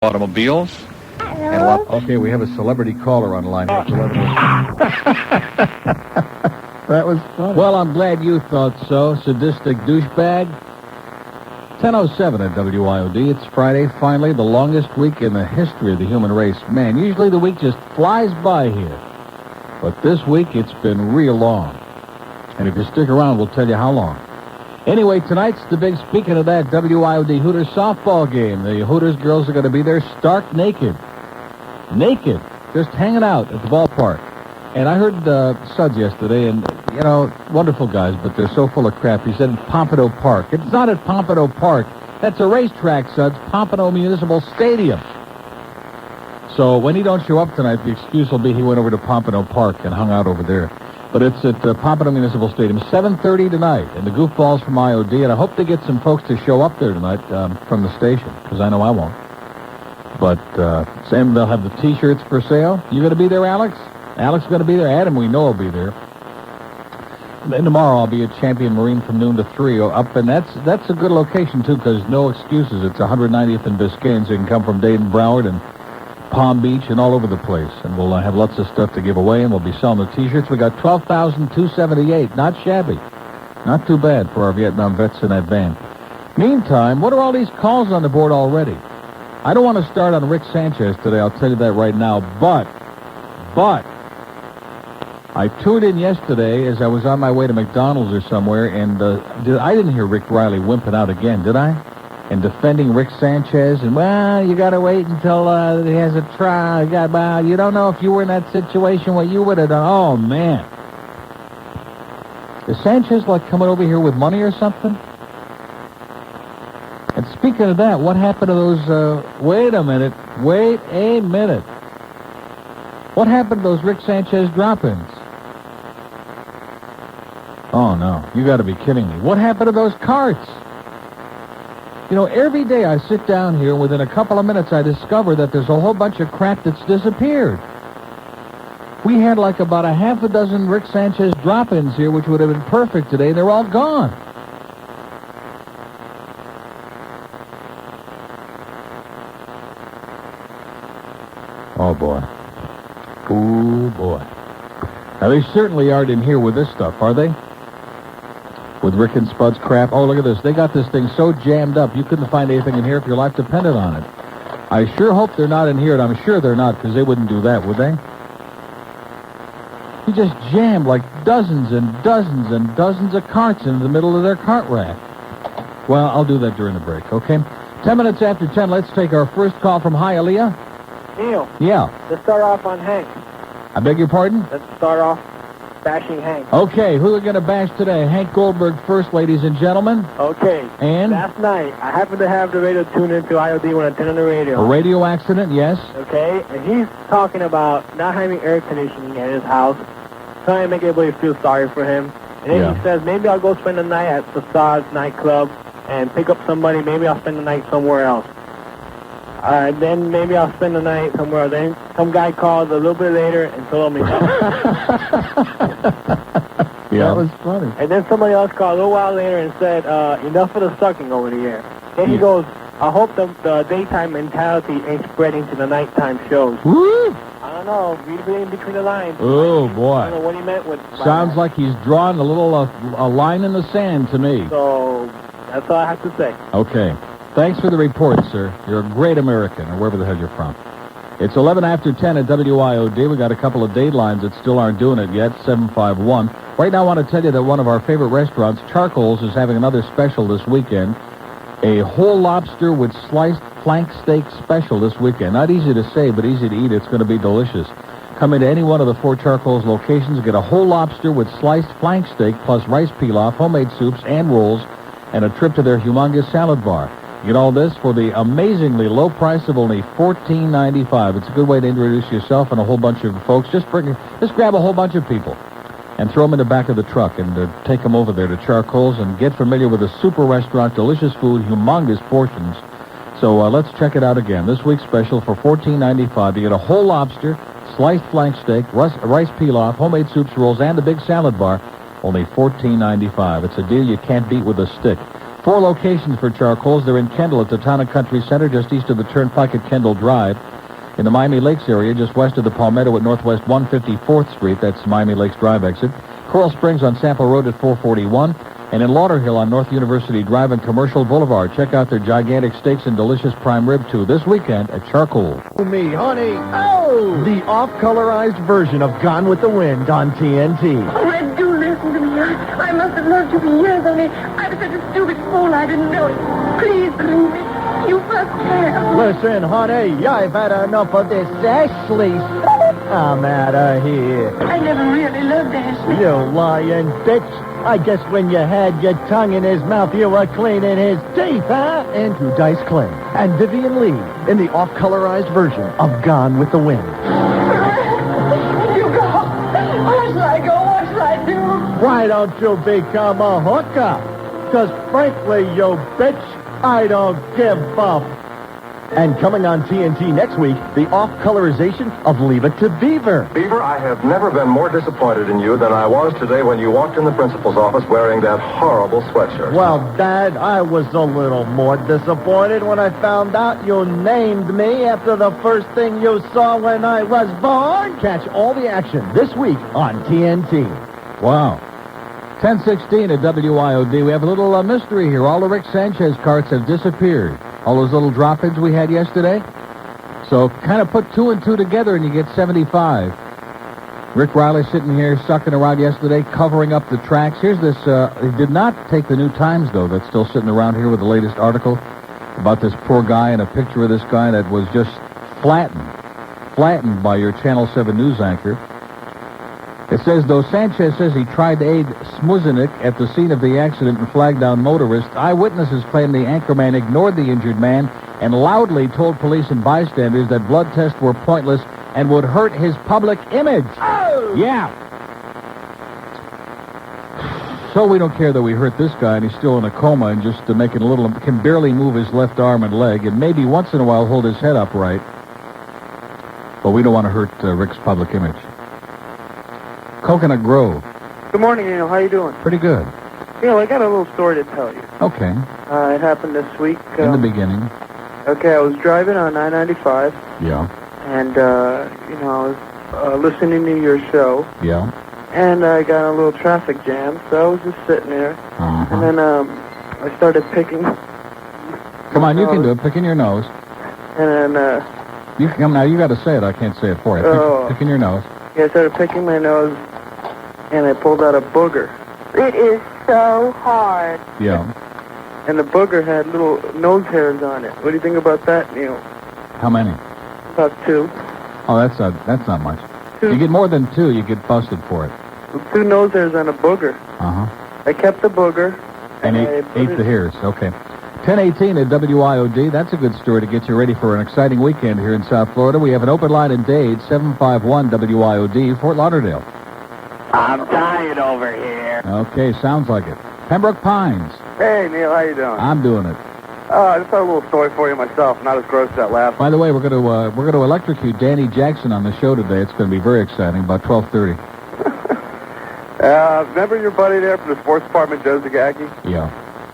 automobiles. And Okay, we have a celebrity caller on the line. That was funny. Well, I'm glad you thought so, sadistic douchebag. 10:07 at WIOD. It's Friday, finally, the longest week in the history of the human race. Man, usually the week just flies by here. But this week, it's been real long. And if you stick around, we'll tell you how long. Anyway, tonight's the big, speaking of that, WIOD Hooters softball game. The Hooters girls are going to be there stark naked. Naked. Just hanging out at the ballpark. And I heard Suds yesterday, and, you know, wonderful guys, but they're so full of crap. He said Pompano Park. It's not at Pompano Park. That's a racetrack, Suds. Pompano Municipal Stadium. So when he don't show up tonight, the excuse will be he went over to Pompano Park and hung out over there. But it's at Pompano Municipal Stadium, 7:30 tonight, and the goofballs from IOD, and I hope to get some folks to show up there tonight from the station, because I know I won't. But Sam, they'll have the T-shirts for sale. You going to be there, Alex? Alex going to be there. Adam, we know, will be there. And then tomorrow I'll be at Champion Marine from noon to 3 up, and that's a good location, too, because no excuses. It's 190th and Biscayne, so you can come from Dayton, Broward, and Palm Beach, and all over the place. And we'll have lots of stuff to give away, and we'll be selling the T-shirts. We got $12,278. Not shabby. Not too bad for our Vietnam vets in that van. Meantime, what are all these calls on the board already? I don't want to start on Rick Sanchez today, I'll tell you that right now, but I tuned in yesterday as I was on my way to McDonald's or somewhere, and I didn't hear Rick Riley wimping out again, did I? And defending Rick Sanchez, and, well, you got to wait until he has a trial. You don't know if you were in that situation, what you would have done. Oh, man. Is Sanchez, like, coming over here with money or something? And speaking of that, what happened to those, wait a minute. What happened to those Rick Sanchez drop-ins? Oh, no. You got to be kidding me. What happened to those carts? You know, every day I sit down here, within a couple of minutes I discover that there's a whole bunch of crap that's disappeared. We had like about a half a dozen Rick Sanchez drop-ins here, which would have been perfect today. They're all gone. Oh, boy. Oh, boy. Now, they certainly aren't in here with this stuff, are they? With Rick and Spud's crap. Oh, look at this. They got this thing so jammed up, you couldn't find anything in here if your life depended on it. I sure hope they're not in here, and I'm sure they're not, because they wouldn't do that, would they? He just jammed like dozens and dozens and dozens of carts into the middle of their cart rack. Well, I'll do that during the break, okay? 10 minutes after 10, let's take our first call from Hialeah. Neil. Yeah. Let's start off on Hank. I beg your pardon? Let's start off bashing Hank. Okay, who are we going to bash today? Hank Goldberg first, ladies and gentlemen. Okay. And? Last night, I happened to have the radio tuned into IOD when I turned on the radio. A radio accident, yes. Okay, and he's talking about not having air conditioning at his house, trying to make everybody feel sorry for him. And then he says, maybe I'll go spend the night at Facades nightclub and pick up somebody. Maybe I'll spend the night somewhere else. Then maybe I'll spend the night somewhere else. Then some guy called a little bit later and told me that. That was funny. And then somebody else called a little while later and said, enough of the sucking over the air. Then he goes, I hope the daytime mentality ain't spreading to the nighttime shows. Woo! I don't know. Read in between the lines. Oh, boy. I don't know what he meant with Sounds like he's drawn a little a line in the sand to me. So that's all I have to say. Okay. Thanks for the report, sir. You're a great American, or wherever the hell you're from. It's 11 after 10 at WIOD. We got a couple of datelines that still aren't doing it yet, 751. Right now I want to tell you that one of our favorite restaurants, Charcoals, is having another special this weekend. A whole lobster with sliced flank steak special this weekend. Not easy to say, but easy to eat. It's going to be delicious. Come into any one of the 4 Charcoals locations, get a whole lobster with sliced flank steak, plus rice pilaf, homemade soups, and rolls, and a trip to their humongous salad bar. Get all this for the amazingly low price of only $14.95. It's a good way to introduce yourself and a whole bunch of folks. Just grab a whole bunch of people and throw them in the back of the truck and take them over there to Charcoals and get familiar with a super restaurant, delicious food, humongous portions. So let's check it out again. This week's special for $14.95. You get a whole lobster, sliced flank steak, rice pilaf, homemade soups, rolls, and the big salad bar. Only $14.95. It's a deal you can't beat with a stick. 4 locations for charcoals. They're in Kendall at the Town and Country Center, just east of the Turnpike at Kendall Drive. In the Miami Lakes area, just west of the Palmetto at Northwest 154th Street. That's Miami Lakes Drive exit. Coral Springs on Sample Road at 441. And in Lauderhill on North University Drive and Commercial Boulevard. Check out their gigantic steaks and delicious prime rib, too, this weekend at Charcoal. Me, honey. Oh! The off-colorized version of Gone with the Wind on TNT. Oh, Ed, do listen to me. I must have loved you for years, honey. I was such a stupid fool, I didn't know it. Please believe me. You must care. Listen, honey, I've had enough of this Ashley. I'm out of here. I never really loved Ashley. You lying bitch. I guess when you had your tongue in his mouth, you were cleaning his teeth, huh? Andrew Dice Clay and Vivian Lee in the off-colorized version of Gone with the Wind. You go. What shall I go? What shall I do? Why don't you become a hooker? Because frankly, you bitch, I don't give a... And coming on TNT next week, the off-colorization of Leave It to Beaver. Beaver, I have never been more disappointed in you than I was today when you walked in the principal's office wearing that horrible sweatshirt. Well, Dad, I was a little more disappointed when I found out you named me after the first thing you saw when I was born. Catch all the action this week on TNT. Wow. 10:16 at WIOD. We have a little mystery here. All the Rick Sanchez carts have disappeared. All those little drop-ins we had yesterday. So kind of put 2 and 2 together and you get 75. Rick Riley sitting here sucking around yesterday, covering up the tracks. Here's this. He did not take the New Times, though. That's still sitting around here with the latest article about this poor guy and a picture of this guy that was just flattened by your Channel 7 news anchor. It says, though Sanchez says he tried to aid Smuzinik at the scene of the accident and flagged down motorists, eyewitnesses claim the anchorman ignored the injured man and loudly told police and bystanders that blood tests were pointless and would hurt his public image. Oh! Yeah. So we don't care that we hurt this guy and he's still in a coma and just making a little, can barely move his left arm and leg and maybe once in a while hold his head upright. But we don't want to hurt Rick's public image. Coconut Grove. Good morning, Neil. How you doing? Pretty good. Neil, I got a little story to tell you. Okay. It happened this week. In the beginning. Okay, I was driving on I-95. Yeah. And, I was listening to your show. Yeah. And I got in a little traffic jam, so I was just sitting there. Uh-huh. And then I started picking. Come on, you can do it. Picking your nose. And then... You come now. You got to say it. I can't say it for you. Picking your nose. Yeah, I started picking my nose, and I pulled out a booger. It is so hard. Yeah. And the booger had little nose hairs on it. What do you think about that, Neil? How many? About 2. Oh, that's not much. 2. You get more than 2, you get busted for it. 2 nose hairs on a booger. Uh-huh. I kept the booger. And ate the hairs. Okay. 10:18 at WIOD. That's a good story to get you ready for an exciting weekend here in South Florida. We have an open line in Dade, 751 WIOD, Fort Lauderdale. I'm tired over here. Okay, sounds like it. Pembroke Pines. Hey, Neil, how you doing? I'm doing it. I just had a little story for you myself, not as gross as that last one. By the way, we're going to electrocute Danny Jackson on the show today. It's going to be very exciting, about 12:30. Remember your buddy there from the sports department, Joe Zagacki? Yeah.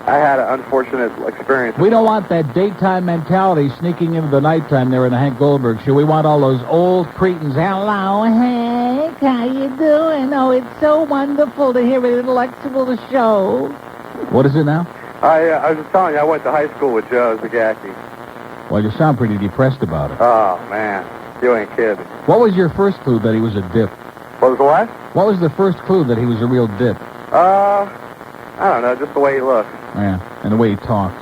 I had an unfortunate experience. We don't want that daytime mentality sneaking into the nighttime there in the Hank Goldberg show. We want all those old cretins. Hello, Hank. How you doing? Oh, it's so wonderful to hear an intellectual show. What is it now? I was just telling you, I went to high school with Joe Zagacki. Well, you sound pretty depressed about it. Oh, man. You ain't kidding. What was your first clue that he was a dip? What was the what? What was the first clue that he was a real dip? I don't know, just the way he looks. Yeah, and the way he talks.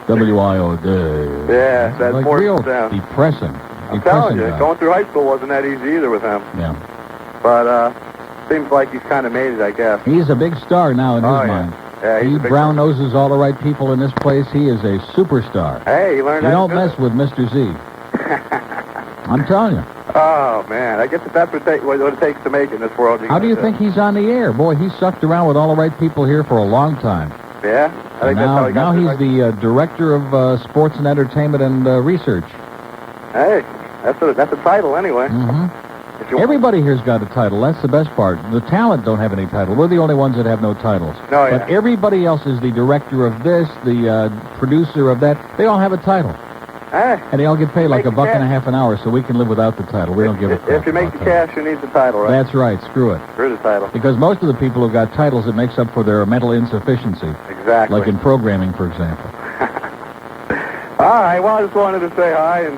WIOD. Yeah, that's like more real than depressing. I'm telling you, guy. going through high school wasn't that easy either with him. Yeah. But, seems like he's kind of made it, I guess. He's a big star now in his mind. Yeah, he brown noses all the right people in this place. He is a superstar. Hey, you learned You how don't to do mess with Mr. Z. I'm telling you. Oh, man. I guess that's what it takes to make it in this world. How do you think he's on the air? Boy, he sucked around with all the right people here for a long time. Yeah? I think that's how he got now he's the director of sports and entertainment and research. Hey, that's a title anyway. Mm-hmm. If you want. Everybody here's got a title. That's the best part. The talent don't have any title. We're the only ones that have no titles. No, yeah. But everybody else is the director of this, the producer of that. They all have a title. And they all get paid like Make $1.50 cash. an hour, so we can live without the title. We don't give a crap If you make about the that. cash, you need the title, right? That's right. Screw it. Screw the title. Because most of the people who've got titles, it makes up for their mental insufficiency. Exactly. Like in programming, for example. All right, well, I just wanted to say hi and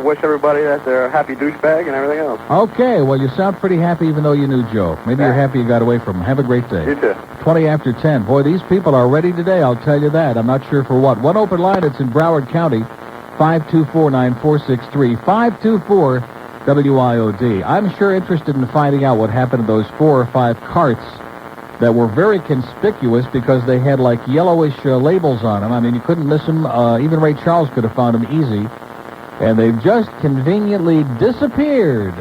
wish everybody that they're a happy douchebag and everything else. Okay, well, you sound pretty happy even though you knew Joe. Maybe you're happy you got away from him. Have a great day. You too. 20 after 10. Boy, these people are ready today, I'll tell you that. I'm not sure for what. One open line, it's in Broward County, 524-9463. 524-WIOD. I'm sure interested in finding out what happened to those 4 or 5 carts that were very conspicuous because they had like yellowish labels on them. I mean, you couldn't miss them. Even Ray Charles could have found them easy. And they've just conveniently disappeared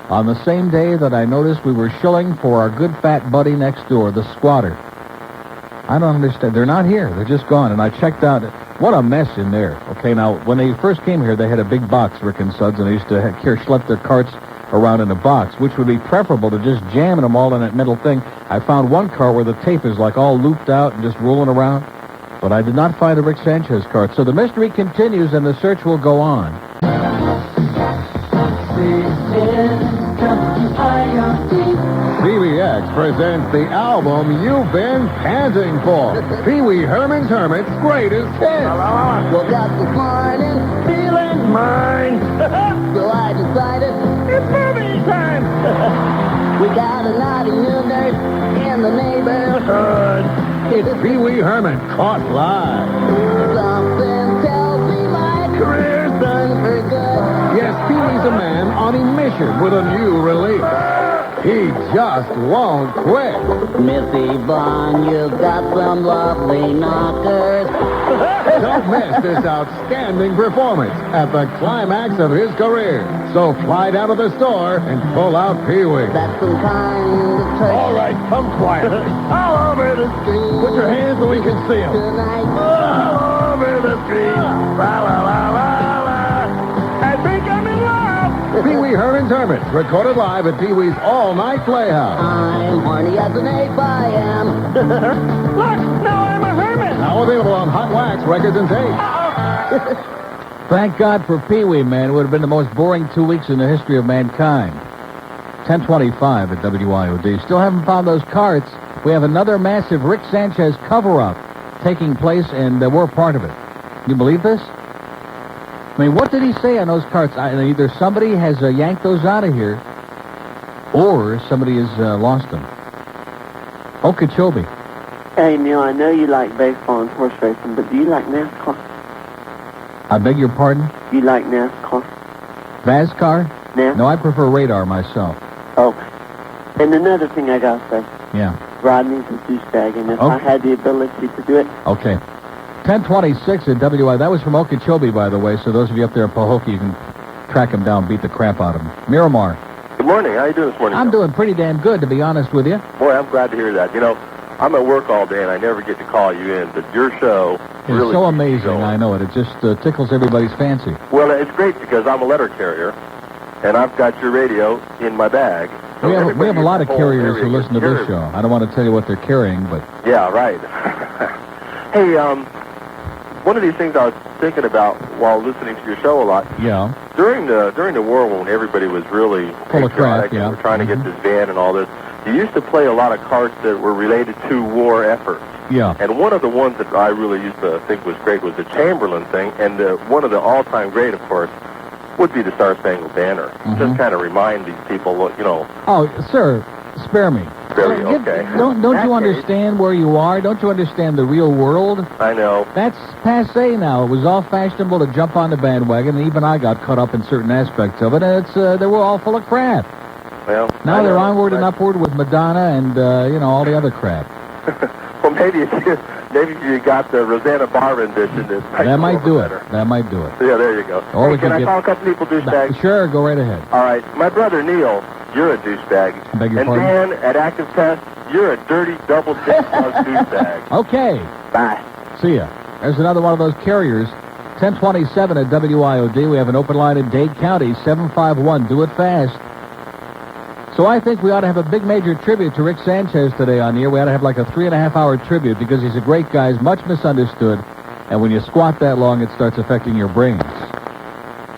on the same day that I noticed we were shilling for our good fat buddy next door, the squatter. I don't understand. They're not here. They're just gone. And I checked out. What a mess in there. Okay, now, when they first came here, they had a big box, Rick and Suds, and they used to schlep their carts around in a box, which would be preferable to just jamming them all in that metal thing. I found one car where the tape is like all looped out and just rolling around. But I did not find the Rick Sanchez cart. So the mystery continues and the search will go on. CBX presents the album you've been panting for. Pee Wee Herman's Hermit's Greatest Hits. Woke up this morning, feeling mine. So I decided it's movie time. We got a naughty new nurse in the neighborhood. It's Pee Wee Herman caught live. Something tells me my career's done for good. Yes, Pee Wee's a man on a mission with a new release. He just won't quit. Missy Vaughn, you've got some lovely knockers. Don't miss this outstanding performance at the climax of his career. So fly down to the store and pull out Pee Wee. That's some kind of treasure. All right, come quietly. All over the street. Put your hands so we can see them. Tonight. All over the street. La la la la la. I think I'm in love. Pee Wee Herman's Hermit, recorded live at Pee Wee's All-Night Playhouse. I'm horny as an ape, I am. Look, now I'm a hermit. Now available on Hot Wax Records and Tape. Thank God for Pee Wee, man. It would have been the most boring 2 weeks in the history of mankind. 10:25 at WIOD. Still haven't found those carts. We have another massive Rick Sanchez cover-up taking place, and we're part of it. You believe this? I mean, what did he say on those carts? Either somebody has yanked those out of here, or somebody has lost them. Okeechobee. Hey, Neil, I know you like baseball and horse racing, but do you like NASCAR? I beg your pardon? Do you like NASCAR? NASCAR? NASCAR? No, I prefer radar myself. Okay. And another thing I gotta say, Yeah. Rodney's a douchebag, and if Okay. I had the ability to do it, Okay. 10:26 at WI. That was from Okeechobee, by the way, so those of you up there at Pahokee, you can track him down, beat the crap out of him. Miramar. Good morning. How you doing this morning? I'm doing pretty damn good, to be honest with you. Boy, I'm glad to hear that. You know, I'm at work all day, and I never get to call you in, but your show It's really so keeps me amazing, going. I know it. It just tickles everybody's fancy. Well, it's great because I'm a letter carrier, and I've got your radio in my bag. So We have a everybody lot of in the whole carriers who area listen to can this hear show. I don't want to tell you what they're carrying, but... Yeah, right. Hey, one of these things I was thinking about while listening to your show a lot, Yeah. during the war when everybody was really Full of crap, patriotic and yeah. were trying to get this van and all this, you used to play a lot of carts that were related to war efforts. Yeah. And one of the ones that I really used to think was great was the Chamberlain thing, and one of the all-time great, of course, would be the Star Spangled Banner. Just kind of remind these people, what, you know. Oh, sir, spare me. Spare you, okay. Don't you understand where you are? Don't you understand the real world? I know. That's passé now. It was all fashionable to jump on the bandwagon, and even I got caught up in certain aspects of it, and they were all full of crap. Well, Now I they're know. onward and upward with Madonna and, all the other crap. Well, maybe if you got the Rosanna Barr rendition, That might do it. That might do it. Yeah, there you go. Or we Hey, can could I get- call a couple people douchebags? Sure, go right ahead. All right. My brother, Neil, you're a douchebag. Beg your And pardon? Dan, at Active Test, you're a dirty double dick douchebag. Okay. Bye. See ya. There's another one of those carriers. 1027 at WIOD. We have an open line in Dade County, 751. Do it fast. So I think we ought to have a big major tribute to Rick Sanchez today on the air. We ought to have like a 3.5-hour tribute because he's a great guy. He's much misunderstood. And when you squat that long, it starts affecting your brains,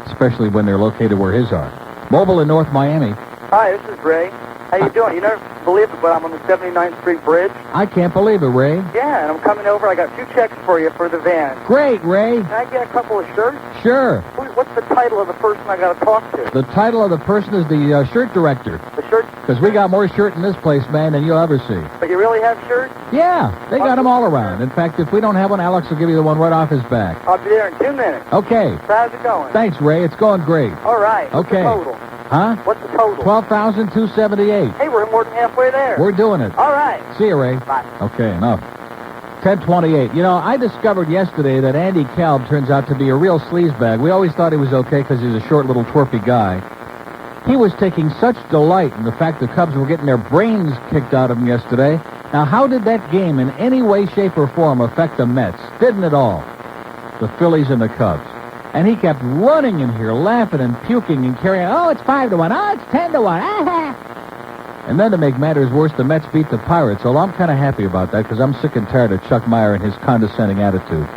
especially when they're located where his are. Mobile in North Miami. Hi, this is Ray. How you doing? You never believe it, but I'm on the 79th Street Bridge. I can't believe it, Ray. Yeah, and I'm coming over. I got 2 checks for you for the van. Great, Ray. Can I get a couple of shirts? Sure. What's the title of the person I got to talk to? The title of the person is the shirt director. The shirt? Because we got more shirt in this place, man, than you'll ever see. But you really have shirts? Yeah, they got them all around. In fact, if we don't have one, Alex will give you the one right off his back. I'll be there in 2 minutes. Okay. So how's it going? Thanks, Ray. It's going great. All right. What's Okay. the total? Huh? What's the total? $12,278. Hey, we're more than halfway there. We're doing it. All right. See you, Ray. Bye. Okay, enough. 10:28. You know, I discovered yesterday that Andy Kalb turns out to be a real sleazebag. We always thought he was okay because he's a short, little, twerpy guy. He was taking such delight in the fact the Cubs were getting their brains kicked out of them yesterday. Now, how did that game in any way, shape, or form affect the Mets? Didn't at all. The Phillies and the Cubs. And he kept running in here, laughing and puking and carrying, oh, it's 5-1, oh, it's 10-1, And then to make matters worse, the Mets beat the Pirates. So I'm kind of happy about that because I'm sick and tired of Chuck Meyer and his condescending attitude.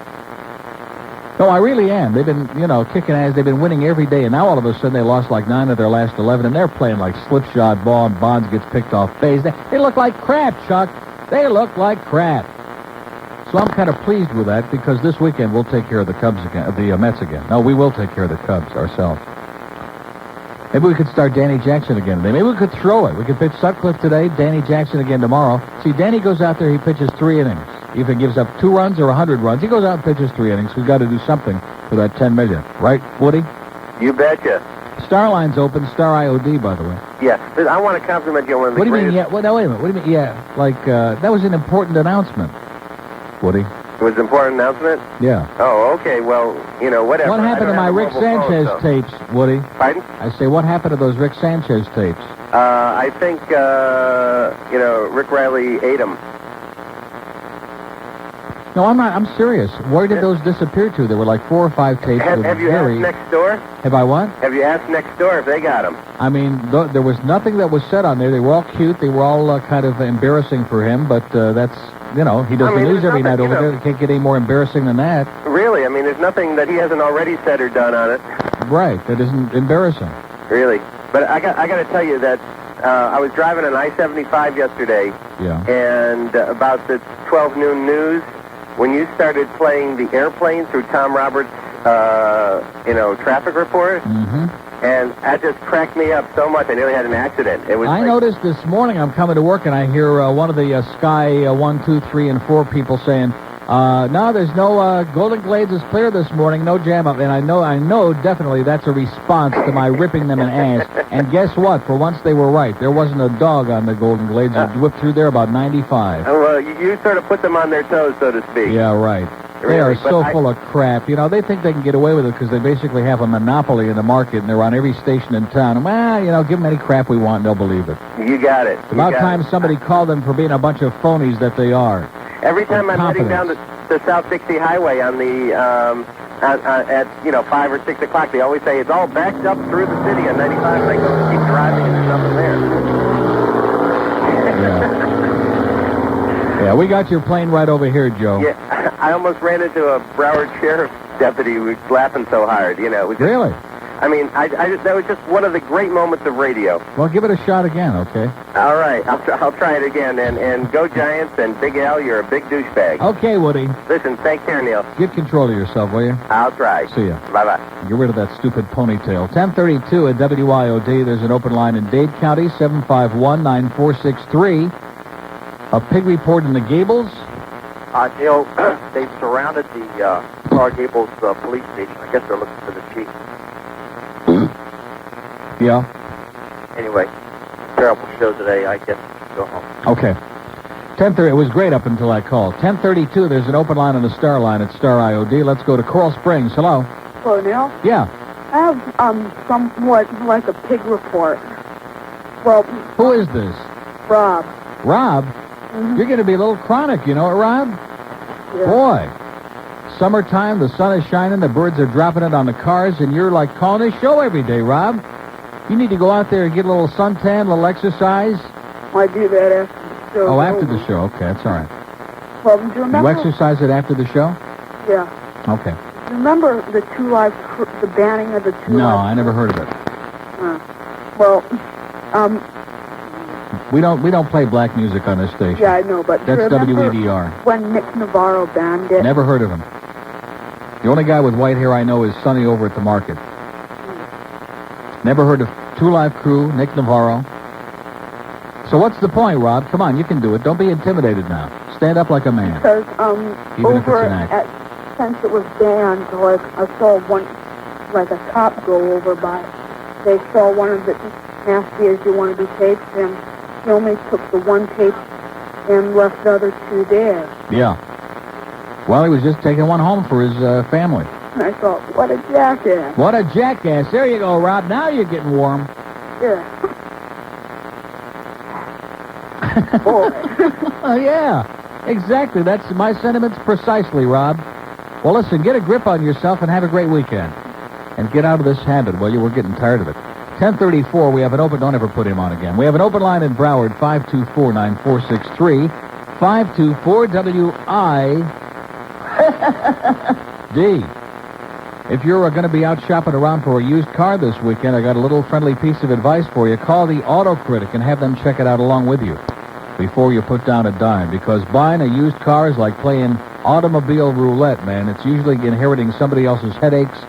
No, I really am. They've been, kicking ass. They've been winning every day, and now all of a sudden they lost like 9 of their last 11, and they're playing like slipshod ball, and Bonds gets picked off base. They look like crap, Chuck. They look like crap. So I'm kind of pleased with that because this weekend we'll take care of the Cubs again, the Mets again. No, we will take care of the Cubs ourselves. Maybe we could start Danny Jackson again today. Maybe we could throw it. We could pitch Sutcliffe today, Danny Jackson again tomorrow. See, Danny goes out there, he pitches 3 innings. If he gives up 2 runs or 100 runs, he goes out and pitches 3 innings. We've got to do something for that $10 million. Right, Woody? You betcha. Starline's open, Star IOD, by the way. Yes. I want to compliment you on one of the What do you greatest... mean, yeah? Well, no, wait a minute. What do you mean, yeah? Like, that was an important announcement, Woody. It was an important announcement? Yeah. Oh, okay. Well, whatever. What happened to my Rick Sanchez tapes, Woody? Pardon? I say, what happened to those Rick Sanchez tapes? I think, Rick Riley ate them. No, I'm not. I'm serious. Where did those disappear to? There were like 4 or 5 tapes. Have you asked next door? Have I what? Have you asked next door if they got them? I mean, there was nothing that was said on there. They were all cute. They were all kind of embarrassing for him, but that's, he does the news every night over there. It can't get any more embarrassing than that. Really? I mean, there's nothing that he hasn't already said or done on it. Right. That isn't embarrassing. Really? But I got to tell you that I was driving on I-75 yesterday. Yeah. And about the 12 noon news, when you started playing the airplane through Tom Roberts' traffic report, and that just cracked me up so much. I nearly had an accident. It was. I noticed this morning I'm coming to work and I hear one of the Sky 1, 2, 3, and 4 people saying, no, there's no Golden Glades is clear this morning, no jam up. And I know definitely that's a response to my ripping them an ass. And guess what? For once they were right. There wasn't a dog on the Golden Glades. It whipped through there about 95. Well, you sort of put them on their toes, so to speak. Yeah, right. They are so full of crap. They think they can get away with it because they basically have a monopoly in the market, and they're on every station in town. Well, give them any crap we want, and they'll believe it. You got it. It's about time somebody called them for being a bunch of phonies that they are. Every time I'm heading down the South 60 Highway on the at 5 or 6 o'clock, they always say it's all backed up through the city on 95. And I go, keep driving, and there's nothing there. Yeah, we got your plane right over here, Joe. Yeah, I almost ran into a Broward sheriff's deputy who was laughing so hard. It was just, really? I mean, that was just one of the great moments of radio. Well, give it a shot again, okay? All right, I'll try it again. And go Giants, and Big Al, you're a big douchebag. Okay, Woody. Listen, take care, Neil. Get control of yourself, will you? I'll try. See ya. Bye-bye. Get rid of that stupid ponytail. 10:32 at WIOD. There's an open line in Dade County, 751-9463. A pig report in the Gables. Neil, they've surrounded the Clark Gables police station. I guess they're looking for the chief. Yeah. Anyway, terrible show today. I guess go home. Okay. 10:30. It was great up until I called. 10:32. There's an open line on the Star line at Star IOD. Let's go to Coral Springs. Hello. Hello, Neil. Yeah. I have somewhat like a pig report. Well, who is this? Rob. Rob? You're going to be a little chronic, you know it, Rob? Yeah. Boy. Summertime, the sun is shining, the birds are dropping it on the cars, and you're like calling a show every day, Rob. You need to go out there and get a little suntan, a little exercise. I do that after the show. Oh, after the show. Okay, that's all right. Well, do you remember? You exercise it after the show? Yeah. Okay. Remember the the banning of the two No, live I never heard of it. Well, We don't play black music on this station. yeah, I know, but That's remember WEDR. when Nick Navarro banned it? Never heard of him. The only guy with white hair I know is Sonny over at the market. Never heard of Two Live Crew, Nick Navarro. So what's the point, Rob? Come on, you can do it. Don't be intimidated now. Stand up like a man. Because Even if it's over an act. since it was banned, like I saw one, like a cop go over by. They saw one of the nasty as you want to be tapes, and he only took the one tape and left the other two there. Yeah. Well, he was just taking one home for his family. And I thought, what a jackass. What a jackass. There you go, Rob. Now you're getting warm. Yeah. Boy. Oh, yeah. Exactly. That's my sentiments precisely, Rob. Well, listen, get a grip on yourself and have a great weekend. And get out of this habit. Well, you were getting tired of it. 10:34, we have an open... Don't ever put him on again. We have an open line in Broward, 524-9463. 524-WI-D. If you're going to be out shopping around for a used car this weekend, I got a little friendly piece of advice for you. Call the Auto Critic and have them check it out along with you before you put down a dime. Because buying a used car is like playing automobile roulette, man. It's usually inheriting somebody else's headaches.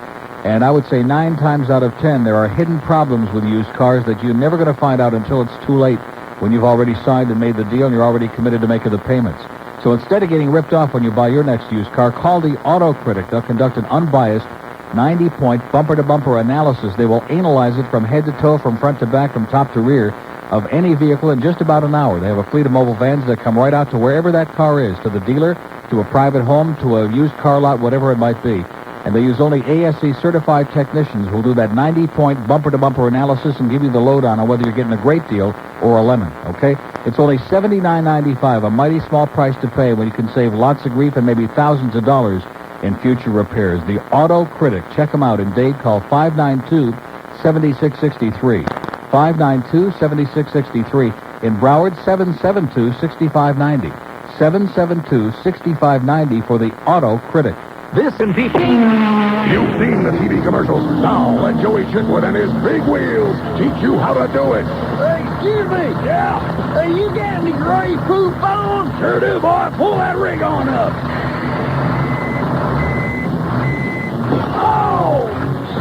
And I would say 9 times out of 10, there are hidden problems with used cars that you're never going to find out until it's too late, when you've already signed and made the deal and you're already committed to making the payments. So instead of getting ripped off when you buy your next used car, call the Auto Critic. They'll conduct an unbiased 90-point bumper-to-bumper analysis. They will analyze it from head to toe, from front to back, from top to rear of any vehicle in just about an hour. They have a fleet of mobile vans that come right out to wherever that car is, to the dealer, to a private home, to a used car lot, whatever it might be. And they use only ASE certified technicians who will do that 90-point bumper-to-bumper analysis and give you the lowdown on whether you're getting a great deal or a lemon, okay? It's only $79.95, a mighty small price to pay when you can save lots of grief and maybe thousands of dollars in future repairs. The Auto Critic. Check them out in Dade. Call 592-7663. 592-7663. In Broward, 772-6590. 772-6590 for the Auto Critic. This and TV. You've seen the TV commercials. Now let Joey Chitwood and his big wheels teach you how to do it. Excuse me. Yeah. You got any gray poop on? Sure do, boy. Pull that rig on up. Oh,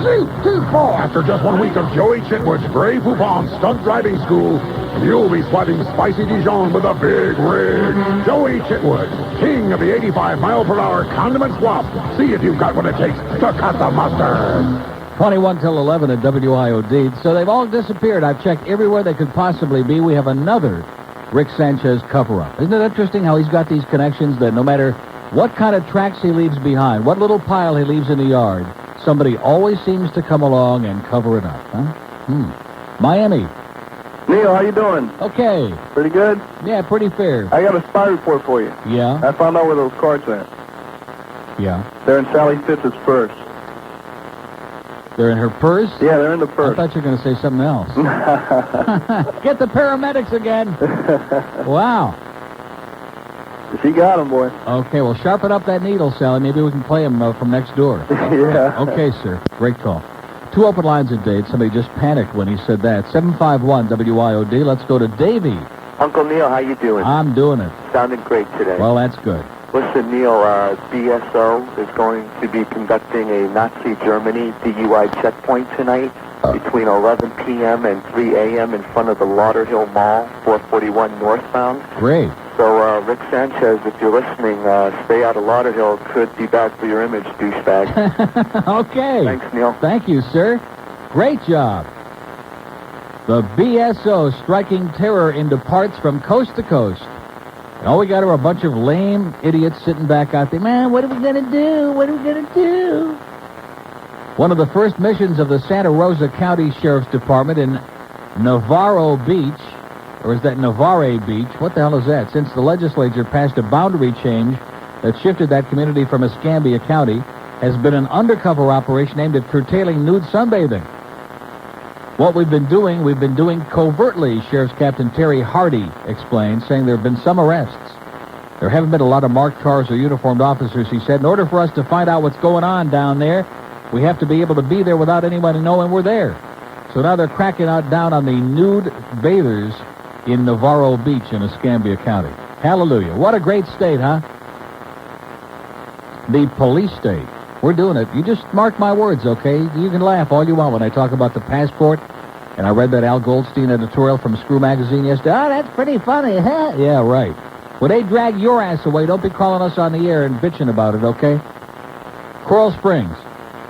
shoot, too far. After just 1 week of Joey Chitwood's Grey Poupon stunt driving school, you'll be swiping spicy Dijon with a big rig. Joey Chitwood, king of the 85-mile-per-hour condiment swap. See if you've got what it takes to cut the mustard. 21 till 11 at WIOD. So they've all disappeared. I've checked everywhere they could possibly be. We have another Rick Sanchez cover-up. Isn't it interesting how he's got these connections that no matter what kind of tracks he leaves behind, what little pile he leaves in the yard, somebody always seems to come along and cover it up, huh? Miami. Neil, how you doing? Okay. Pretty good? Yeah, pretty fair. I got a spy report for you. Yeah? I found out where those cards went. Yeah. They're in Sally Fitz's purse. They're in her purse? Yeah, they're in the purse. I thought you were going to say something else. Get the paramedics again. Wow. She got them, boy. Okay, well, sharpen up that needle, Sally. Maybe we can play them from next door. Yeah. Okay, sir. Great call. 2 open lines at Dade. Somebody just panicked when he said that. 751 WIOD. Let's go to Davey. Uncle Neil, how you doing? I'm doing it. Sounding great today. Well, that's good. Listen, Neil, BSO is going to be conducting a Nazi Germany DUI checkpoint tonight between 11 p.m. and 3 a.m. in front of the Lauderhill Mall, 441 northbound. Great. So, Rick Sanchez, if you're listening, stay out of Lauderhill. Could be bad for your image, douchebag. Okay. Thanks, Neil. Thank you, sir. Great job. The BSO striking terror into parts from coast to coast. And all we got are a bunch of lame idiots sitting back out there. Man, what are we going to do? What are we going to do? One of the first missions of the Santa Rosa County Sheriff's Department in Navarro Beach, or is that Navarre Beach? What the hell is that? Since the legislature passed a boundary change that shifted that community from Escambia County, has been an undercover operation aimed at curtailing nude sunbathing. What we've been doing covertly, Sheriff's Captain Terry Hardy explained, saying there have been some arrests. There haven't been a lot of marked cars or uniformed officers, he said. In order for us to find out what's going on down there, we have to be able to be there without anybody knowing we're there. So now they're cracking down on the nude bathers in Navarro Beach in Escambia County. Hallelujah. What a great state, huh? The police state. We're doing it. You just mark my words, okay? You can laugh all you want when I talk about the passport. And I read that Al Goldstein editorial from Screw Magazine yesterday. Oh, that's pretty funny, huh? Yeah, right. When they drag your ass away, don't be calling us on the air and bitching about it, okay? Coral Springs.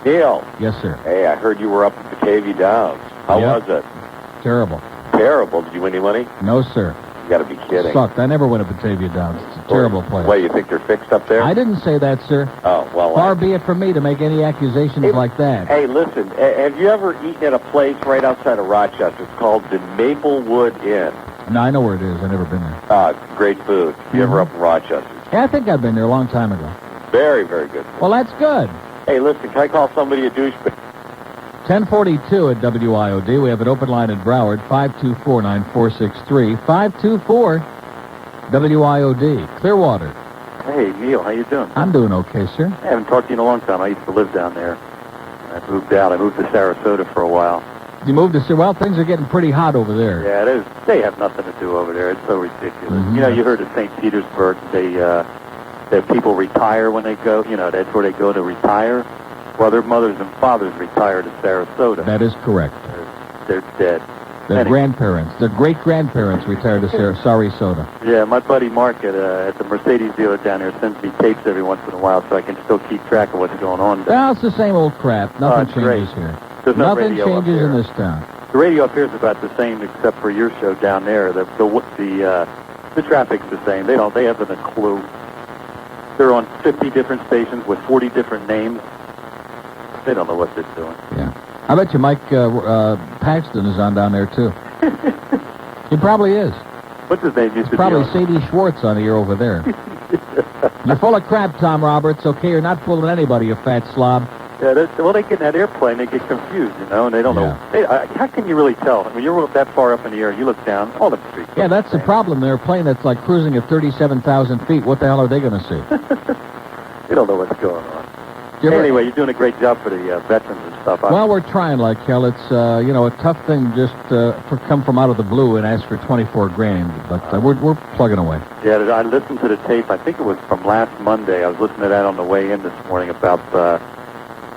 Neil. Yes, sir. Hey, I heard you were up at Batavia Downs. How was it? Terrible. Terrible. Did you win any money? No, sir. You got to be kidding. Sucked. I never went to Batavia Downs. It's a terrible place. Wait, you think they're fixed up there? I didn't say that, sir. Oh, well. Far be it from me to make any accusations like that. Hey, listen, have you ever eaten at a place right outside of Rochester? It's called the Maplewood Inn. No, I know where it is. I've never been there. It's great food. You ever up in Rochester? Yeah, I think I've been there a long time ago. Very, very good. Well, that's good. Hey, listen, can I call somebody a douchebag? 1042 at WIOD. We have an open line at Broward, 524-9463. 524 WIOD. Clearwater. Hey, Neil, how you doing? I'm doing okay, sir. I haven't talked to you in a long time. I used to live down there. I moved out. I moved to Sarasota for a while. You moved to... Well, things are getting pretty hot over there. Yeah, it is. They have nothing to do over there. It's so ridiculous. You know, you heard of St. Petersburg. That people retire when they go. You know, that's where they go to retire. Well, their mothers and fathers retire to Sarasota. That is correct. They're dead. Their grandparents, their great-grandparents retired to Sarasota. Yeah, my buddy Mark at the Mercedes dealer down there sends me tapes every once in a while so I can still keep track of what's going on. Well, it's the same old crap. Nothing changes here. There's no Nothing radio changes in this town. The radio up here is about the same except for your show down there. The traffic's the same. They haven't a clue. They're on 50 different stations with 40 different names. They don't know what they're doing. Yeah. I bet you Mike Paxton is on down there, too. He probably is. What's his name? It's probably Sadie Schwartz on the air over there. You're full of crap, Tom Roberts. Okay, you're not fooling anybody, you fat slob. Yeah, they get in that airplane, they get confused, you know, and they don't know. Hey, how can you really tell? When you're that far up in the air, you look down, all the streets. Yeah, that's the problem. They're a plane that's like cruising at 37,000 feet. What the hell are they going to see? You don't know what's going on. Anyway, you're doing a great job for the veterans and stuff. Well, we're trying like hell. It's, a tough thing just to come from out of the blue and ask for $24,000, but we're plugging away. Yeah, I listened to the tape. I think it was from last Monday. I was listening to that on the way in this morning about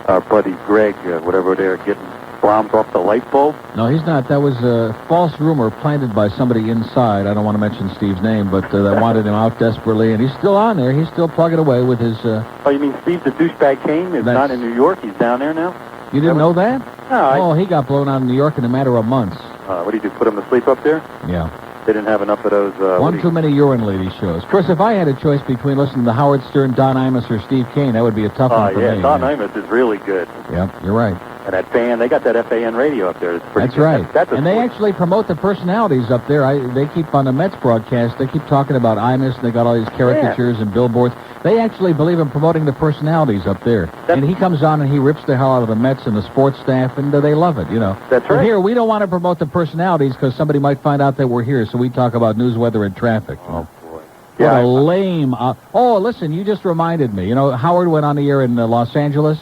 our buddy Greg, whatever they're getting bombed off the light bulb. No, he's not. That was a false rumor planted by somebody inside. I don't want to mention Steve's name, but that wanted him out desperately, and he's still on there. He's still plugging away with his... Oh, you mean Steve the douchebag Kane is not in New York? He's down there now? You didn't know that? No. He got blown out in New York in a matter of months. What do you do, put him to sleep up there? Yeah. They didn't have enough of those... One too many urine lady shows. Of course, if I had a choice between listening to Howard Stern, Don Imus, or Steve Kane, that would be a tough one for me. Don Imus is really good. Yep, you're right. And that fan, they got that FAN radio up there. That's right. And they actually promote the personalities up there. They keep on the Mets broadcast, they keep talking about Imus, and they got all these caricatures and billboards. They actually believe in promoting the personalities up there. And he comes on and he rips the hell out of the Mets and the sports staff, and they love it, you know. That's right. But here, we don't want to promote the personalities because somebody might find out that we're here, so we talk about news, weather, and traffic. Oh, boy. What a lame... listen, you just reminded me. You know, Howard went on the air in Los Angeles.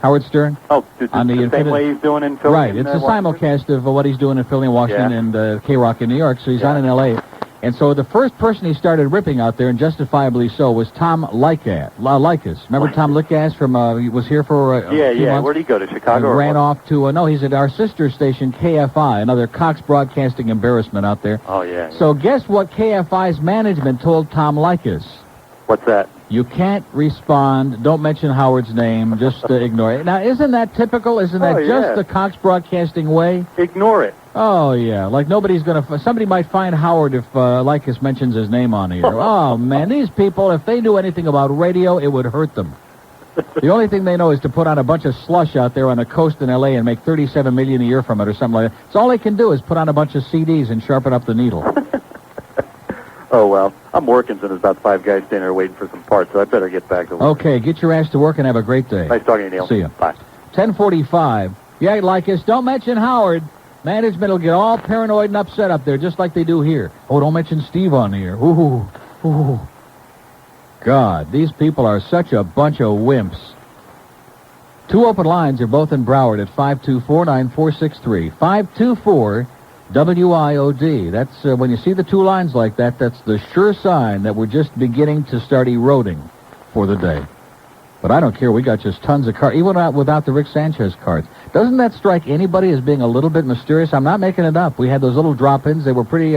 Howard Stern? Oh, on the same way he's doing in Philly? Right, it's a simulcast of what he's doing in Philly and Washington and K-Rock in New York, so he's on in L.A. And so the first person he started ripping out there, and justifiably so, was Tom Leykis. Remember Tom Leykis from, he was here for a few months? Where'd he go, to Chicago? Ran off to, no, he's at our sister station, KFI, another Cox Broadcasting embarrassment out there. Oh, yeah. So guess what KFI's management told Tom Leykis? What's that? You can't respond. Don't mention Howard's name. Just ignore it. Now, isn't that typical? Isn't that just the Cox Broadcasting way? Ignore it. Oh, yeah. Like nobody's going to... Somebody might find Howard if Leykis mentions his name on here. Oh, man. These people, if they knew anything about radio, it would hurt them. The only thing they know is to put on a bunch of slush out there on the coast in L.A. and make $37 million a year from it or something like that. It's all they can do is put on a bunch of CDs and sharpen up the needle. Oh, well, I'm working, so there's about 5 guys standing there waiting for some parts, so I better get back to work. Okay, get your ass to work and have a great day. Nice talking to you, Neil. See you. Bye. 10:45. Yeah, Leykis, don't mention Howard. Management will get all paranoid and upset up there, just like they do here. Oh, don't mention Steve on the air. Ooh. God, these people are such a bunch of wimps. 2 open lines are both in Broward at 524-9463. 524-WIOD. That's when you see the 2 lines like that, that's the sure sign that we're just beginning to start eroding for the day. But I don't care. We got just tons of cards, even without the Rick Sanchez cards. Doesn't that strike anybody as being a little bit mysterious? I'm not making it up. We had those little drop-ins. They were pretty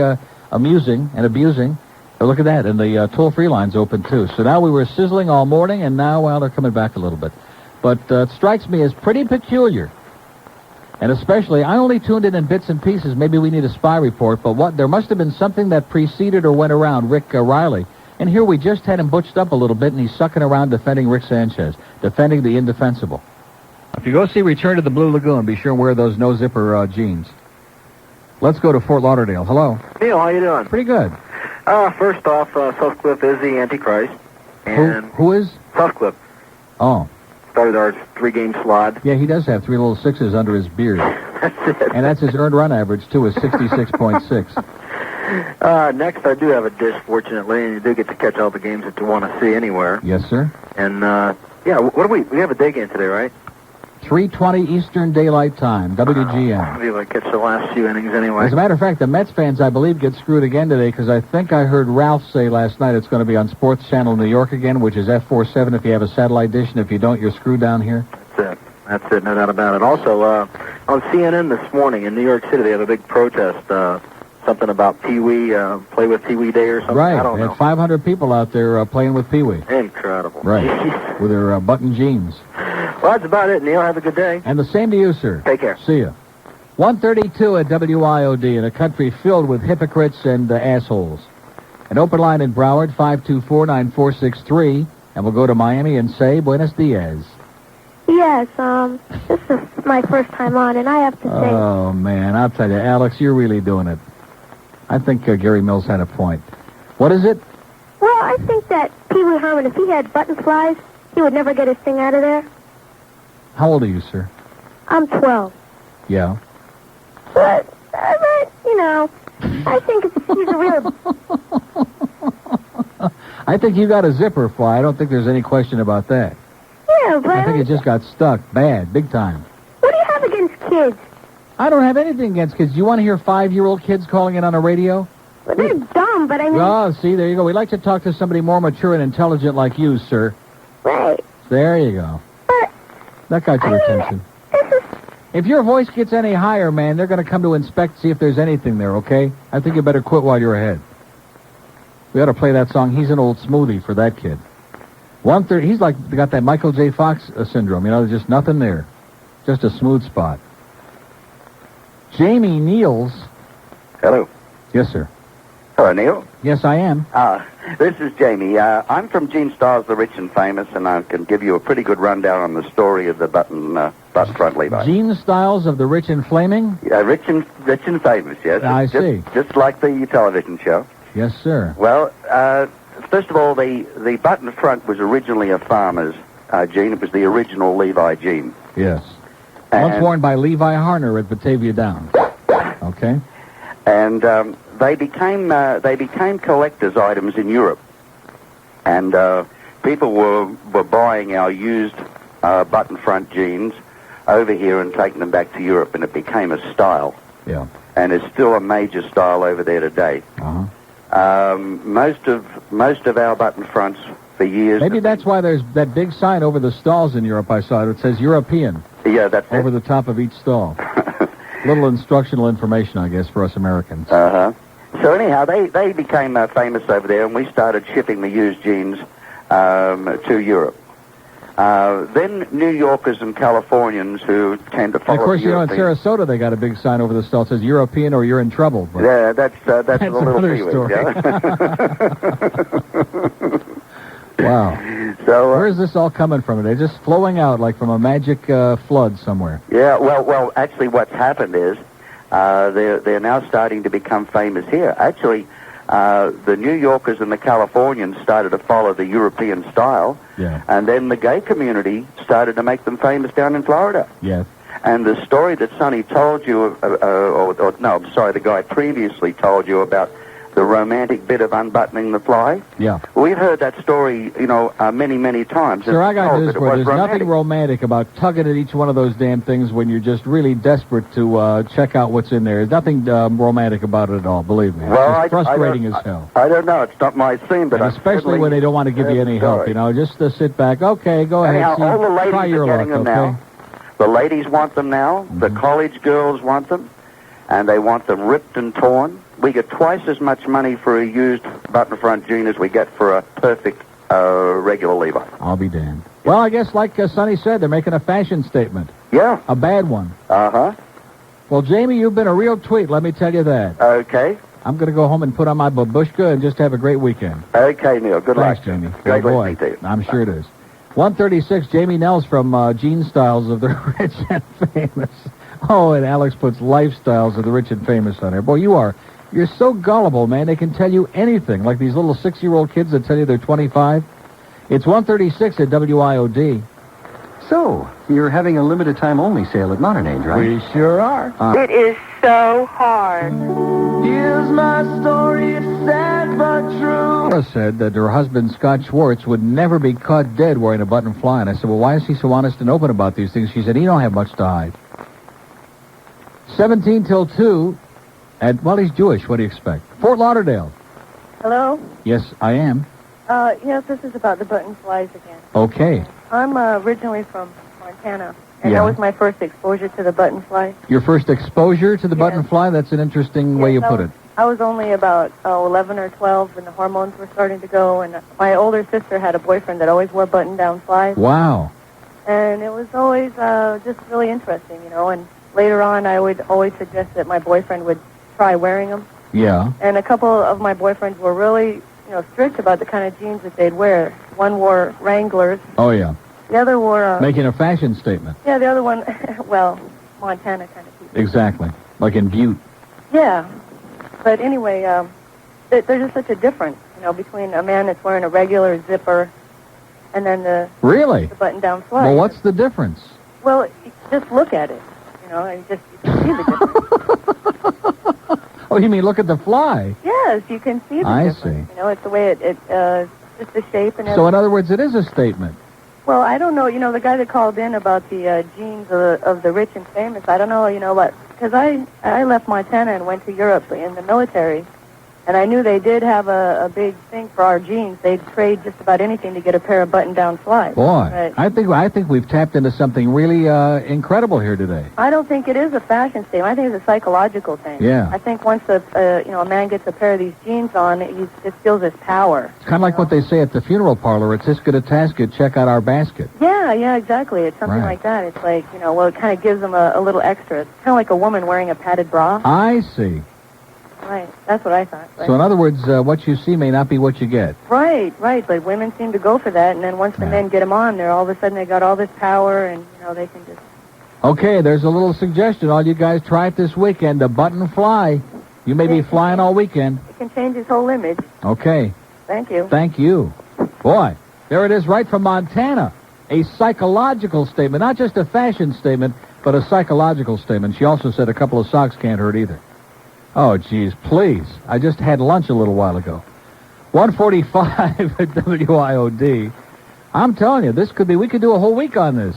amusing and abusing. But look at that. And the toll-free line's open, too. So now we were sizzling all morning, and now, well, they're coming back a little bit. But it strikes me as pretty peculiar. And especially, I only tuned in bits and pieces. Maybe we need a spy report. But there must have been something that preceded or went around Rick Riley. And here we just had him butched up a little bit, and he's sucking around defending Rick Sanchez, defending the indefensible. If you go see Return to the Blue Lagoon, be sure and wear those no-zipper jeans. Let's go to Fort Lauderdale. Hello. Neil, how you doing? Pretty good. First off, Sutcliffe is the Antichrist. And Who is? Sutcliffe. Oh. Started our 3-game slot. Yeah, he does have 3 little 6s under his beard. That's it. And that's his earned run average, too, is 66.6. Next, I do have a dish, fortunately, and you do get to catch all the games that you want to see anywhere. Yes, sir. And, what do we have a day game today, right? 3:20 Eastern Daylight Time, WGN. I'll be able to catch the last few innings anyway. As a matter of fact, the Mets fans, I believe, get screwed again today because I think I heard Ralph say last night it's going to be on Sports Channel New York again, which is F47 if you have a satellite dish, and if you don't, you're screwed down here. That's it, no doubt about it. Also, on CNN this morning in New York City, they have a big protest, something about Pee-wee, Play with Pee-wee Day or something. Right, I don't they know. had 500 people out there playing with Pee-wee. Incredible. Right, with their button jeans. Well, that's about it, Neil. Have a good day. And the same to you, sir. Take care. See ya. 132 at WIOD in a country filled with hypocrites and assholes. An open line in Broward, 524-9463, and we'll go to Miami and say Buenos Dias. Yes, this is my first time on, and I have to say... Oh, man, I'll tell you, Alex, you're really doing it. I think Gary Mills had a point. What is it? Well, I think that Pee Wee Herman, if he had button flies, he would never get his thing out of there. How old are you, sir? I'm 12. Yeah. But you know, I think he's a real... I think you got a zipper fly. I don't think there's any question about that. Yeah, but... I think it just got stuck. Bad. Big time. What do you have against kids? I don't have anything against kids. You want to hear 5-year-old kids calling in on a radio? Well, they're dumb, but I mean... Oh, see, there you go. We'd like to talk to somebody more mature and intelligent like you, sir. Right. There you go. But... That got your attention. If your voice gets any higher, man, they're going to come to inspect, see if there's anything there, okay? I think you better quit while you're ahead. We ought to play that song, He's an Old Smoothie, for that kid. 1:30, he's like, got that Michael J. Fox syndrome, you know, there's just nothing there. Just a smooth spot. Jamie Niels. Hello. Yes, sir. Hello, Neil. Yes, I am. This is Jamie. I'm from Gene Starr's The Rich and Famous, and I can give you a pretty good rundown on the story of the button front Levi. Gene Styles of The Rich and Flaming? Rich and Famous, yes. I see. Just like the television show. Yes, sir. Well, first of all, the button front was originally a farmer's jean. It was the original Levi jean. Yes. Once worn by Levi Harner at Batavia Downs. Okay. And they became collector's items in Europe, and people were buying our used button front jeans over here and taking them back to Europe, and it became a style. Yeah. And it's still a major style over there today. Most of our button fronts for years. Maybe that's why there's that big sign over the stalls in Europe. I saw it. It says European. Yeah, that's over the top of each stall. Little instructional information, I guess, for us Americans. So anyhow, they became famous over there, and we started shipping the used jeans to Europe. Then New Yorkers and Californians who tend to follow. Of course, the you know, in Sarasota they got a big sign over the stall that says European or you're in trouble. But yeah, that's a little another feeling, story. yeah? Wow. So where's this all coming from? They're just flowing out like from a magic flood somewhere. Yeah, well, actually, what's happened is they're now starting to become famous here. Actually, the New Yorkers and the Californians started to follow the European style, yeah, and then the gay community started to make them famous down in Florida. Yes. And the story that Sonny told you, the guy previously told you about the romantic bit of unbuttoning the fly. Yeah. We've heard that story, many, many times. Sir, I got news for you. There's romantic. nothing romantic about tugging at each one of those damn things when you're just really desperate to check out what's in there. There's nothing romantic about it at all, believe me. Well, it's frustrating as hell. I don't know. It's not my theme, but especially when they don't want to give you any help, just to sit back. Okay, go ahead. Anyhow, all the ladies try your are getting luck, them now. The ladies want them now. The college girls want them. And they want them ripped and torn. We get twice as much money for a used button front jean as we get for a perfect regular Levi. I'll be damned. Well, I guess like Sonny said, they're making a fashion statement. Yeah. A bad one. Uh-huh. Well, Jamie, you've been a real tweet, let me tell you that. Okay. I'm going to go home and put on my babushka and just have a great weekend. Okay, Neil. Good luck. Thanks, Jamie. Great boy. listening to you. I'm sure it is. 136, Jamie Nels from Gene Styles of the Rich and Famous. Oh, and Alex puts lifestyles of the rich and famous on there. Boy, you're so gullible, man. They can tell you anything, like these little 6-year-old kids that tell you they're 25. It's 136 at WIOD. So, you're having a limited time only sale at Modern Age, right? We sure are. It is so hard. Here's my story, it's sad but true. Laura said that her husband, Scott Schwartz, would never be caught dead wearing a button fly. And I said, well, why is he so honest and open about these things? She said, he don't have much to hide. 17 till 2, well, he's Jewish. What do you expect? Fort Lauderdale. Hello? Yes, I am. Yes, this is about the button flies again. Okay. I'm originally from Montana, and that was my first exposure to the button fly. Your first exposure to the button fly? That's an interesting way you put it. I was only about 11 or 12 when the hormones were starting to go, and my older sister had a boyfriend that always wore button-down flies. Wow. And it was always just really interesting, and later on, I would always suggest that my boyfriend would try wearing them. Yeah. And a couple of my boyfriends were really, strict about the kind of jeans that they'd wear. One wore Wranglers. Oh, yeah. The other wore... Making a fashion statement. Yeah, the other one, well, Montana kind of people. Exactly. Like in Butte. Yeah. But anyway, there's just such a difference, between a man that's wearing a regular zipper and then the button-down fly. Well, what's the difference? Well, just look at it. You can see the difference. Oh, you mean look at the fly? Yes, you can see the difference. I see. It's the way just the shape and everything. So, in other words, it is a statement. Well, I don't know. The guy that called in about the genes of the rich and famous, I don't know, what, because I left Montana and went to Europe in the military, and I knew they did have a big thing for our jeans. They'd trade just about anything to get a pair of button-down flies. Boy, But I think we've tapped into something really incredible here today. I don't think it is a fashion statement. I think it's a psychological thing. Yeah. I think once a man gets a pair of these jeans on, he just feels his power. It's kind of like what they say at the funeral parlor. It's this good a tasket, check out our basket. Yeah, exactly. It's something like that. It's like, it kind of gives them a little extra. It's kind of like a woman wearing a padded bra. I see. Right, that's what I thought. Right. So in other words, what you see may not be what you get. Right, but women seem to go for that, and then once the men get them on, they're all of a sudden they got all this power, and, they can just... Okay, there's a little suggestion. All you guys try it this weekend, a button fly. You may be flying all weekend. It can change his whole image. Okay. Thank you. Thank you. Boy, there it is right from Montana. A psychological statement, not just a fashion statement, but a psychological statement. She also said a couple of socks can't hurt either. Oh, geez, please. I just had lunch a little while ago. 145 at WIOD. I'm telling you, we could do a whole week on this.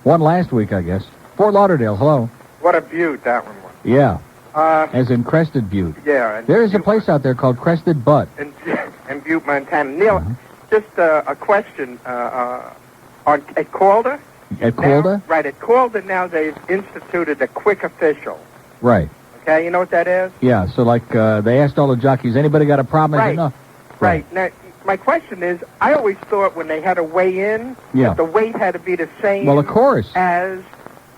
One last week, I guess. Fort Lauderdale, hello. What a butte that one was. Yeah. As in Crested Butte. Yeah. There is a place out there called Crested Butte. In Butte, Montana. Neil, just a question. At Calder? At Calder? Right, at Calder now they've instituted a quick official. Right. Okay, you know what that is? Yeah, so like they asked all the jockeys, anybody got a problem? Right. I said, no. Right. Now, my question is, I always thought when they had to weigh in, that the weight had to be the same. Well, of course. And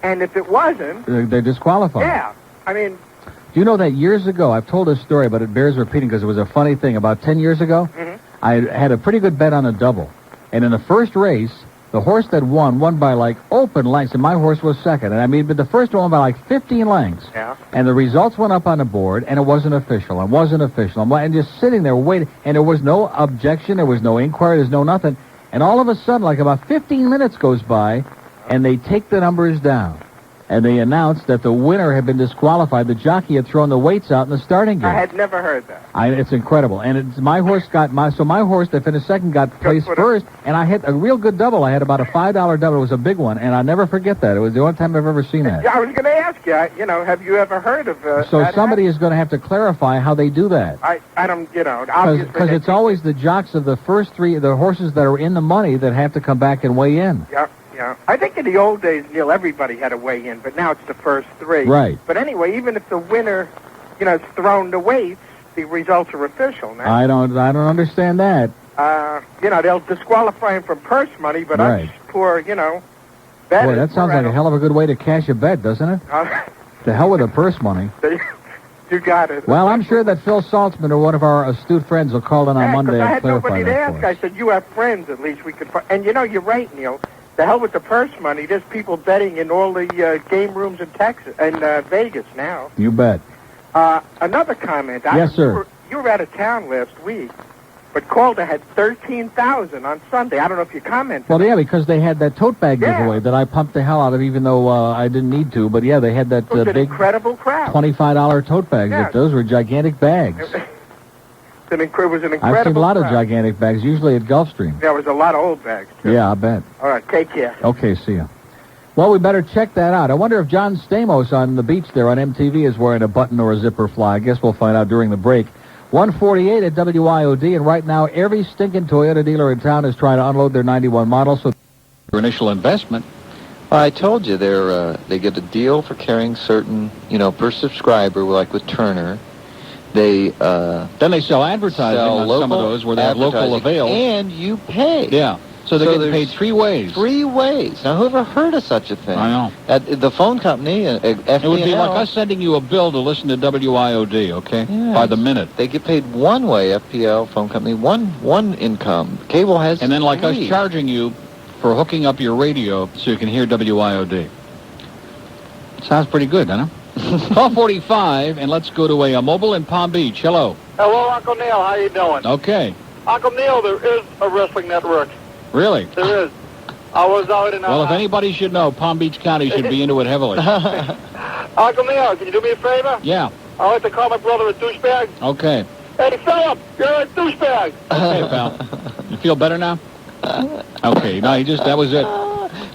if it wasn't... They're disqualified. Yeah. I mean... Do you know that years ago, I've told this story, but it bears repeating because it was a funny thing. About 10 years ago, I had a pretty good bet on a double. And in the first race, the horse that won by like open lengths, and my horse was second. And I mean, but the first one by like 15 lengths. Yeah. And the results went up on the board, and it wasn't official. And just sitting there waiting, and there was no objection, there was no inquiry, there's no nothing. And all of a sudden, like about 15 minutes goes by, and they take the numbers down. and they announced that the winner had been disqualified. The jockey had thrown the weights out in the starting game. I had never heard that. It's incredible. And it's, my horse that finished second got placed first, and I hit a real good double. I had about a $5 double. It was a big one, and I'll never forget that. It was the only time I've ever seen that. Yeah, I was going to ask you, have you ever heard of So somebody is going to have to clarify how they do that. I don't, obviously. Because it's always the jocks of the first three, the horses that are in the money that have to come back and weigh in. Yeah. Yeah, I think in the old days, Neil, everybody had to weigh in, but now it's the first three. Right. But anyway, even if the winner, is thrown the weights, the results are official now. I don't understand that. They'll disqualify him from purse money, but us poor, bettors. Boy, that sounds like a hell of a good way to cash a bet, doesn't it? To hell with the purse money. You got it. Well, I'm sure that Phil Saltzman or one of our astute friends will call in on Monday and clarify that. I had nobody to ask. I said, you have friends, at least we could find. And you're right, Neil. The hell with the purse money. There's people betting in all the game rooms in Texas and Vegas now. You bet. Another comment. Yes, sir. You were out of town last week, but Calder had 13,000 on Sunday. I don't know if you commented. Well, yeah, because they had that tote bag giveaway that I pumped the hell out of, even though I didn't need to. But yeah, they had that an big incredible crowd. $25 tote bags. Yeah. Those were gigantic bags. It was an incredible I've seen a lot crowd. of gigantic bags, usually at Gulfstream. There was a lot of old bags, too. Yeah, I bet. All right, take care. Okay, see ya. Well, we better check that out. I wonder if John Stamos on the beach there on MTV is wearing a button or a zipper fly. I guess we'll find out during the break. 148 at WIOD, and right now every stinking Toyota dealer in town is trying to unload their 91 model, so their initial investment. Well, I told you they get a deal for carrying certain, per subscriber, like with Turner. Then they sell advertising on some of those where they have local avails. And you pay. Yeah. So they're getting paid 3 ways. 3 ways. Now, who ever heard of such a thing? I know. At the phone company, FDNL, it would be like us sending you a bill to listen to WIOD, okay? Yes. By the minute. They get paid one way, FPL, phone company, one income. Cable has And then like 3. us charging you for hooking up your radio so you can hear WIOD. Sounds pretty good, doesn't it? 12:45, and let's go to a mobile in Palm Beach. Hello. Hello, Uncle Neil. How you doing? Okay. Uncle Neil, there is a wrestling network. Really? There is. I was out in... Well, if anybody should know, Palm Beach County should be into it heavily. Uncle Neil, can you do me a favor? Yeah. I'd like to call my brother a douchebag. Okay. Hey, Philip, you're a douchebag. Okay, pal. You feel better now? Okay. No, that was it.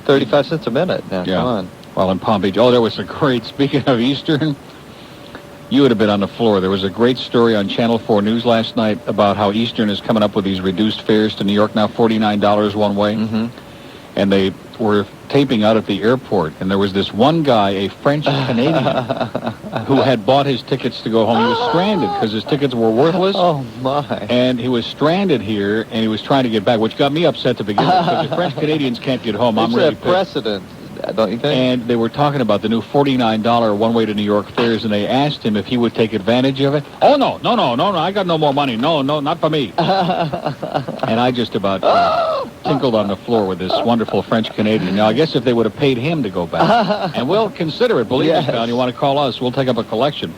35 cents a minute. Now, yeah. Come on. Well, in Palm Beach. Oh, there was a great, speaking of Eastern, you would have been on the floor. There was a great story on Channel 4 News last night about how Eastern is coming up with these reduced fares to New York now, $49 one way. Mm-hmm. And they were taping out at the airport, and there was this one guy, a French-Canadian, who had bought his tickets to go home. He was stranded because his tickets were worthless. Oh, my. And he was stranded here, and he was trying to get back, which got me upset to begin with, because the French-Canadians can't get home. I'm really pissed. Precedent. Don't you think? And they were talking about the new $49 one-way to New York fares, and they asked him if he would take advantage of it. Oh, no, I got no more money. No, not for me. And I just about tinkled on the floor with this wonderful French-Canadian. Now, I guess if they would have paid him to go back, and we'll consider it, believe me, pal, you want to call us, we'll take up a collection.